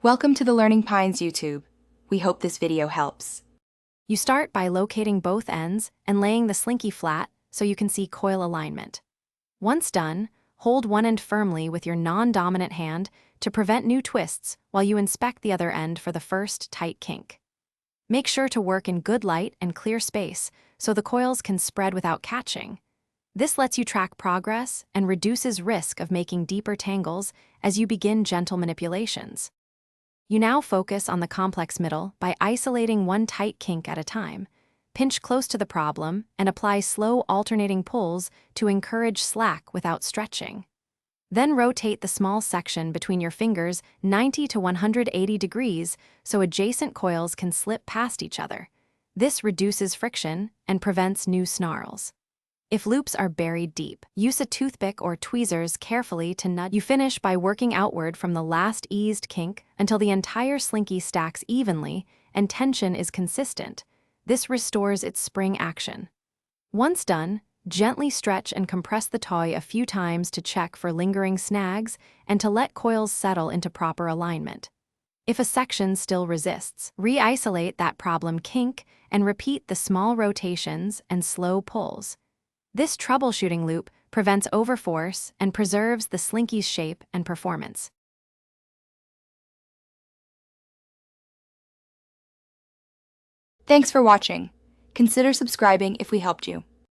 Welcome to the Learning Pines YouTube. We hope this video helps. You start by locating both ends and laying the Slinky flat so you can see coil alignment. Once done, hold one end firmly with your non-dominant hand to prevent new twists while you inspect the other end for the first tight kink. Make sure to work in good light and clear space so the coils can spread without catching. This lets you track progress and reduces risk of making deeper tangles as you begin gentle manipulations. You now focus on the complex middle by isolating one tight kink at a time. Pinch close to the problem and apply slow alternating pulls to encourage slack without stretching. Then rotate the small section between your fingers 90 to 180 degrees so adjacent coils can slip past each other. This reduces friction and prevents new snarls. If loops are buried deep, use a toothpick or tweezers carefully to nudge. You finish by working outward from the last eased kink until the entire Slinky stacks evenly and tension is consistent. This restores its spring action. Once done, gently stretch and compress the toy a few times to check for lingering snags and to let coils settle into proper alignment. If a section still resists, re-isolate that problem kink and repeat the small rotations and slow pulls. This troubleshooting loop prevents overforce and preserves the Slinky's shape and performance. Thanks for watching. Consider subscribing if we helped you.